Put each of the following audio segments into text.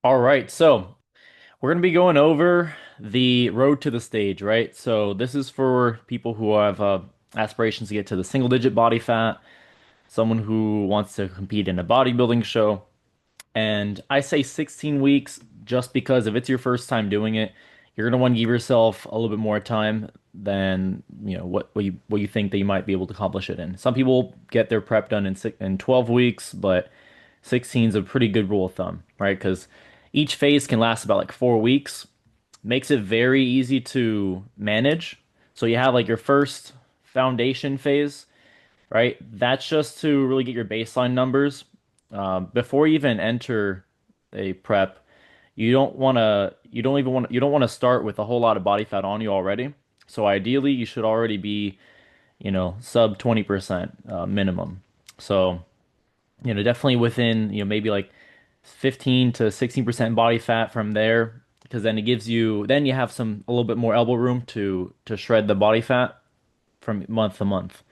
All right, so we're going to be going over the road to the stage, right? So this is for people who have aspirations to get to the single digit body fat, someone who wants to compete in a bodybuilding show. And I say 16 weeks just because if it's your first time doing it, you're going to want to give yourself a little bit more time than, what you think that you might be able to accomplish it in. Some people get their prep done in 12 weeks, but 16 is a pretty good rule of thumb, right? Because each phase can last about like 4 weeks, makes it very easy to manage. So you have like your first foundation phase, right? That's just to really get your baseline numbers. Before you even enter a prep, you don't want to start with a whole lot of body fat on you already. So ideally, you should already be, sub 20% minimum. So, definitely within, maybe like 15 to 16% body fat from there, because then you have a little bit more elbow room to shred the body fat from month to month.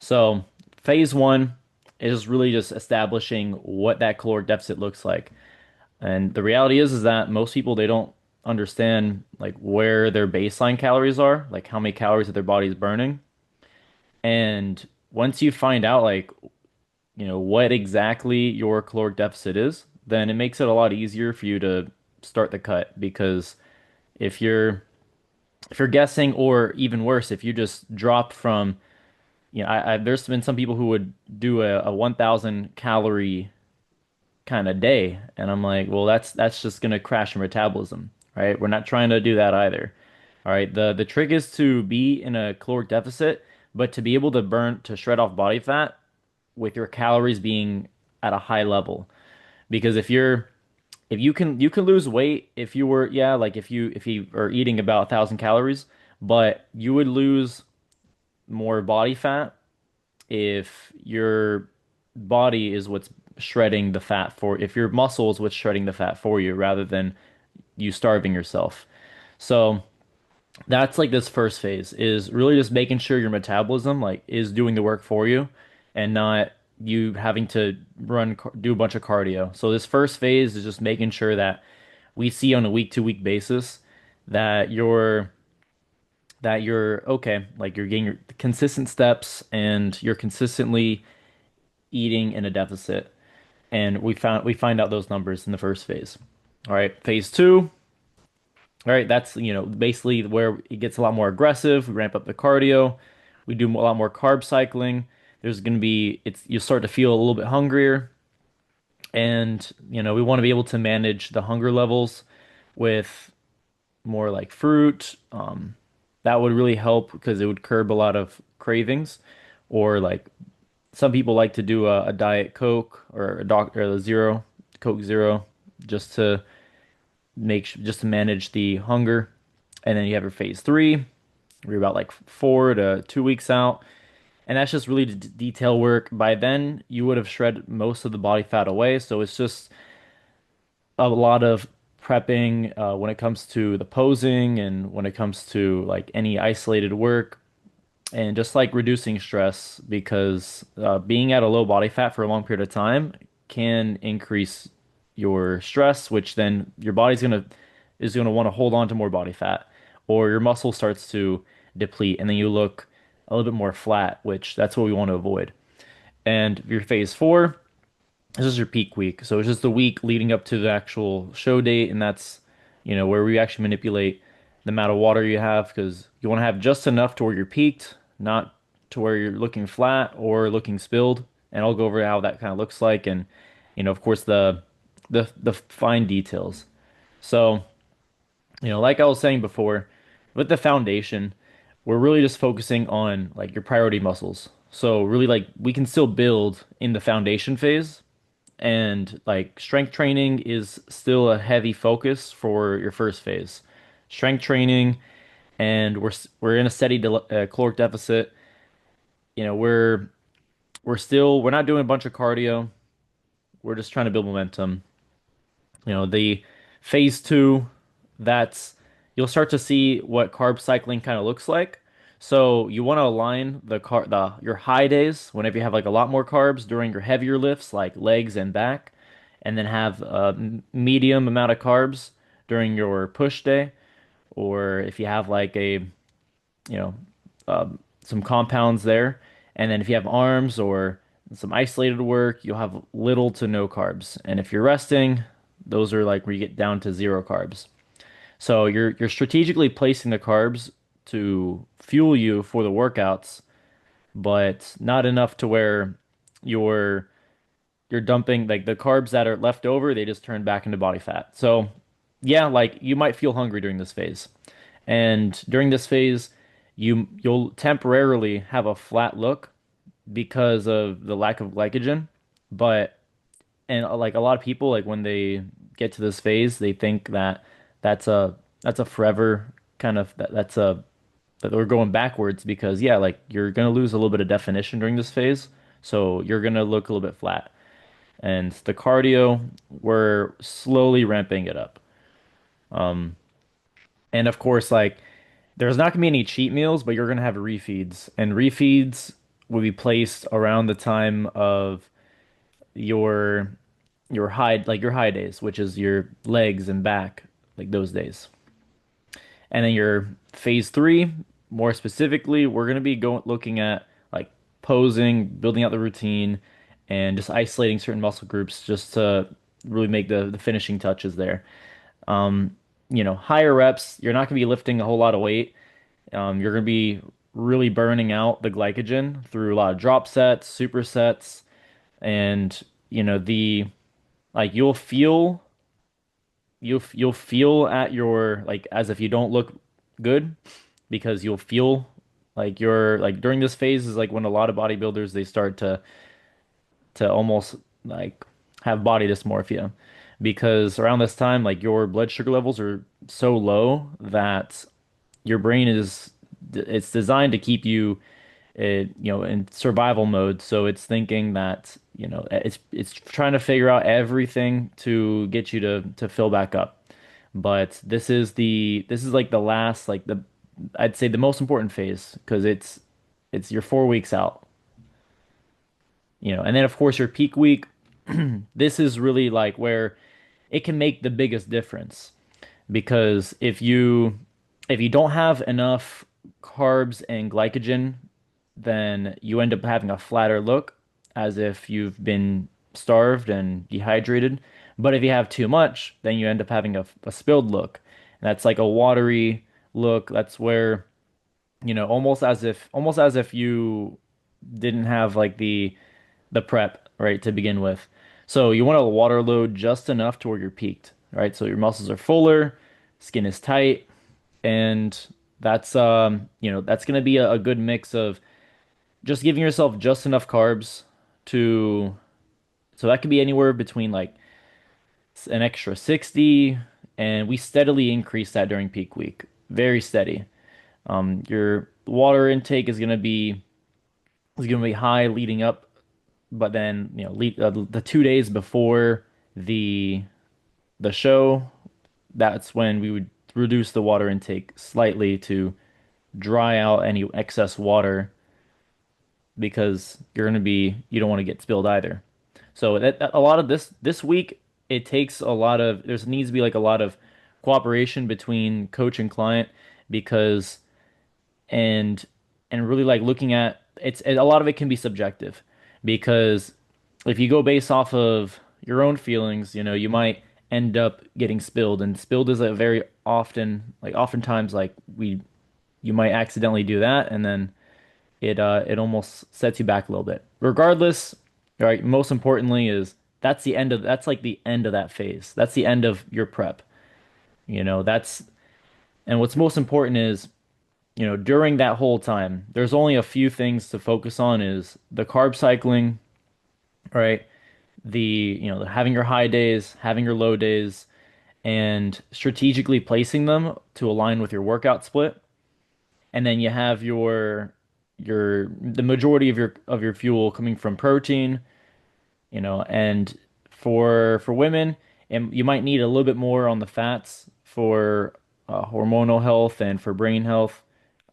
So phase one is really just establishing what that caloric deficit looks like. And the reality is that most people they don't understand like where their baseline calories are, like how many calories that their body is burning. And once you find out like, what exactly your caloric deficit is, then it makes it a lot easier for you to start the cut because if you're if you're guessing or even worse, if you just drop from there's been some people who would do a 1,000 calorie kind of day, and I'm like, well, that's just gonna crash your metabolism, right? We're not trying to do that either. All right, the trick is to be in a caloric deficit, but to be able to shred off body fat with your calories being at a high level. Because if you can lose weight if you were like if you are eating about 1,000 calories, but you would lose more body fat if your body is what's shredding the fat for if your muscle is what's shredding the fat for you rather than you starving yourself. So that's like this first phase is really just making sure your metabolism like is doing the work for you and not you having to do a bunch of cardio. So this first phase is just making sure that we see on a week to week basis that you're okay, like you're getting your consistent steps and you're consistently eating in a deficit. And we find out those numbers in the first phase. All right, phase two. All right, that's basically where it gets a lot more aggressive. We ramp up the cardio. We do a lot more carb cycling. There's going to be it's you start to feel a little bit hungrier, and we want to be able to manage the hunger levels with more like fruit. That would really help because it would curb a lot of cravings, or like some people like to do a Diet Coke or a zero, Coke Zero, just to just to manage the hunger. And then you have your phase three, where you're about like 4 to 2 weeks out. And that's just really detail work. By then, you would have shredded most of the body fat away. So it's just a lot of prepping when it comes to the posing and when it comes to like any isolated work and just like reducing stress because being at a low body fat for a long period of time can increase your stress, which then your body's gonna want to hold on to more body fat, or your muscle starts to deplete, and then you look a little bit more flat, which that's what we want to avoid. And your phase four, this is your peak week, so it's just the week leading up to the actual show date, and that's where we actually manipulate the amount of water you have because you want to have just enough to where you're peaked, not to where you're looking flat or looking spilled. And I'll go over how that kind of looks like, and of course the fine details. So, like I was saying before, with the foundation, we're really just focusing on like your priority muscles. So really like we can still build in the foundation phase and like strength training is still a heavy focus for your first phase. Strength training and we're in a steady caloric deficit. You know, we're not doing a bunch of cardio. We're just trying to build momentum. The phase two, that's you'll start to see what carb cycling kind of looks like. So you want to align your high days whenever you have like a lot more carbs during your heavier lifts like legs and back, and then have a medium amount of carbs during your push day. Or if you have like you know, some compounds there. And then if you have arms or some isolated work, you'll have little to no carbs. And if you're resting, those are like where you get down to zero carbs. So you're strategically placing the carbs to fuel you for the workouts, but not enough to where you're you're dumping like the carbs that are left over, they just turn back into body fat. So yeah, like you might feel hungry during this phase. And during this phase, you'll temporarily have a flat look because of the lack of glycogen. But and like a lot of people, like when they get to this phase, they think that that's a forever kind of that we're going backwards because yeah, like you're gonna lose a little bit of definition during this phase, so you're gonna look a little bit flat. And the cardio, we're slowly ramping it up. And of course, like there's not gonna be any cheat meals, but you're gonna have refeeds, and refeeds will be placed around the time of your your high days, which is your legs and back, like those days. And then your phase three, more specifically, we're gonna be going looking at like posing, building out the routine, and just isolating certain muscle groups just to really make the finishing touches there. Higher reps, you're not gonna be lifting a whole lot of weight. You're going to be really burning out the glycogen through a lot of drop sets, supersets, and the like you'll feel at your like as if you don't look good because you'll feel like you're like during this phase is like when a lot of bodybuilders they start to almost like have body dysmorphia because around this time like your blood sugar levels are so low that your brain is it's designed to keep you in survival mode. So it's thinking that, it's trying to figure out everything to get you to fill back up. But this is like the last like the I'd say the most important phase because it's your 4 weeks out, and then of course your peak week, this is really like where it can make the biggest difference because if you don't have enough carbs and glycogen, then you end up having a flatter look as if you've been starved and dehydrated. But if you have too much, then you end up having a spilled look. And that's like a watery look. That's where, almost as if you didn't have like the prep, right, to begin with. So you want to water load just enough to where you're peaked, right? So your muscles are fuller, skin is tight, and that's gonna be a good mix of just giving yourself just enough carbs to so that could be anywhere between like an extra 60, and we steadily increase that during peak week. Very steady. Your water intake is gonna be high leading up, but then the 2 days before the the show, that's when we would reduce the water intake slightly to dry out any excess water because you don't want to get spilled either. So a lot of this week it takes a lot of there needs to be like a lot of cooperation between coach and client because and and really like looking at a lot of it can be subjective because if you go based off of your own feelings, you might end up getting spilled, and spilled is a very oftentimes like we you might accidentally do that, and then it almost sets you back a little bit. Regardless, right, most importantly is that's like the end of that phase. That's the end of your prep. That's and what's most important is, during that whole time, there's only a few things to focus on is the carb cycling, right? Having your high days, having your low days, and strategically placing them to align with your workout split. And then you have the majority of your fuel coming from protein, and for women, and you might need a little bit more on the fats for hormonal health and for brain health.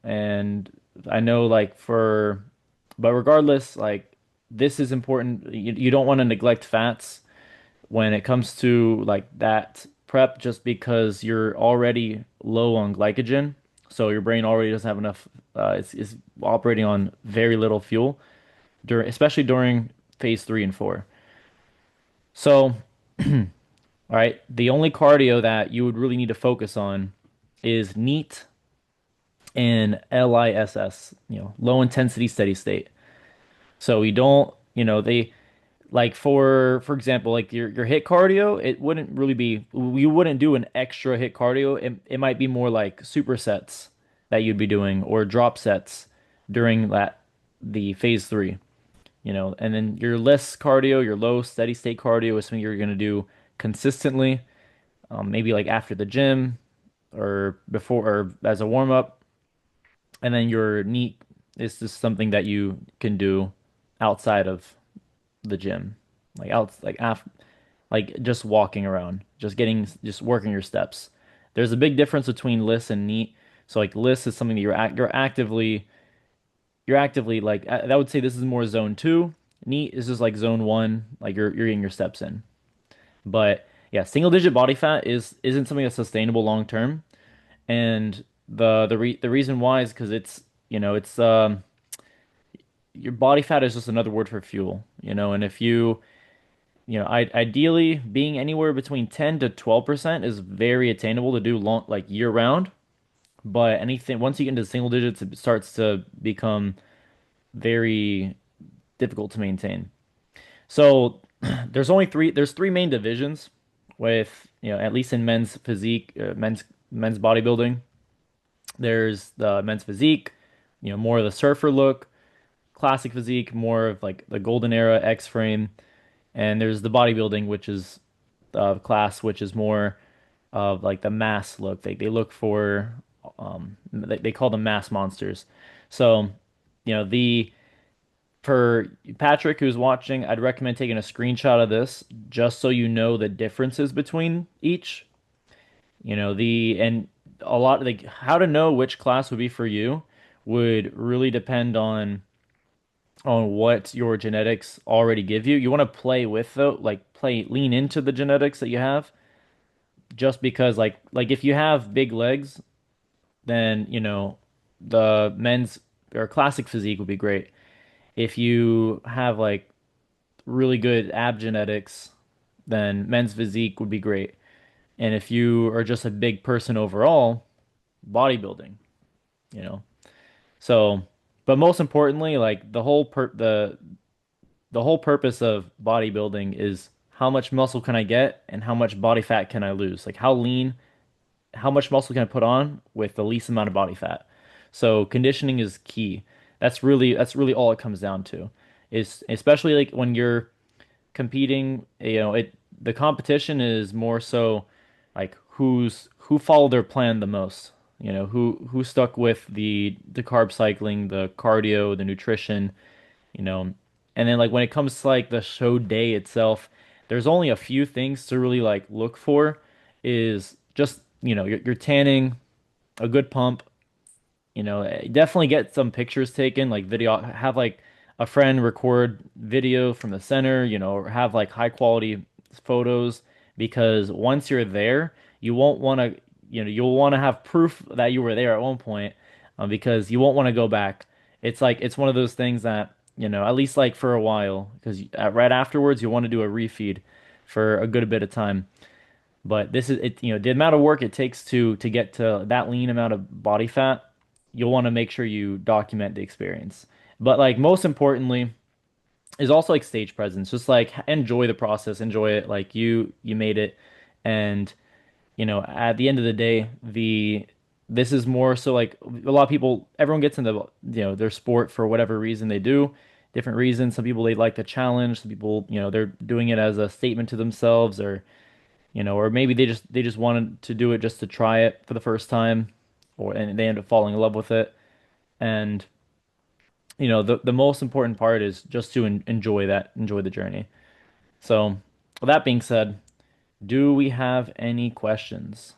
And I know but regardless, like this is important. You don't want to neglect fats when it comes to like that prep, just because you're already low on glycogen, so your brain already doesn't have enough, it's operating on very little fuel during, especially during phase 3 and 4. So, all right, the only cardio that you would really need to focus on is NEAT and LISS, low intensity steady state. So we don't, they like for example, like your hit cardio, it wouldn't really be, you wouldn't do an extra hit cardio. It might be more like supersets that you'd be doing or drop sets during the phase 3, and then your less cardio, your low steady state cardio is something you're going to do consistently, maybe like after the gym or before or as a warm up. And then your neat is just something that you can do outside of the gym, like just walking around, just working your steps. There's a big difference between list and neat. So like list is something that you're actively like I would say this is more zone two. Neat is just like zone one, like you're getting your steps in. But yeah, single digit body fat isn't something that's sustainable long term. And the reason why is because it's your body fat is just another word for fuel, and if ideally being anywhere between 10 to 12% is very attainable to do long, like year round. But anything once you get into single digits, it starts to become very difficult to maintain. So there's three main divisions with, at least in men's physique, men's bodybuilding. There's the men's physique, more of the surfer look, classic physique, more of like the golden era X frame, and there's the bodybuilding, which is class, which is more of like the mass look. They look for they call them mass monsters. So, the for Patrick who's watching, I'd recommend taking a screenshot of this just so you know the differences between each. And a lot like how to know which class would be for you would really depend on what your genetics already give you. You want to play with though, like lean into the genetics that you have, just because like if you have big legs, then the men's or classic physique would be great. If you have like really good ab genetics, then men's physique would be great. And if you are just a big person overall, bodybuilding, you know. So, but most importantly, like the whole purpose of bodybuilding is how much muscle can I get and how much body fat can I lose? Like how lean, how much muscle can I put on with the least amount of body fat? So conditioning is key. That's really all it comes down to. Is especially like when you're competing, the competition is more so like who followed their plan the most. Who stuck with the carb cycling, the cardio, the nutrition, you know. And then like when it comes to like the show day itself, there's only a few things to really like look for is just, you're tanning, a good pump, definitely get some pictures taken, like video, have like a friend record video from the center, or have like high quality photos because once you're there, you won't want to, you'll want to have proof that you were there at one point, because you won't want to go back. It's one of those things that, at least like for a while, because right afterwards you want to do a refeed for a good bit of time. But this is it, the amount of work it takes to get to that lean amount of body fat, you'll want to make sure you document the experience. But like most importantly is also like stage presence. Just like enjoy the process, enjoy it like you made it. And at the end of the day, the this is more so like a lot of people, everyone gets into their sport for whatever reason they do, different reasons. Some people they like the challenge, some people, they're doing it as a statement to themselves, or maybe they just wanted to do it just to try it for the first time, and they end up falling in love with it. And the most important part is just to enjoy the journey. So, with that being said, do we have any questions?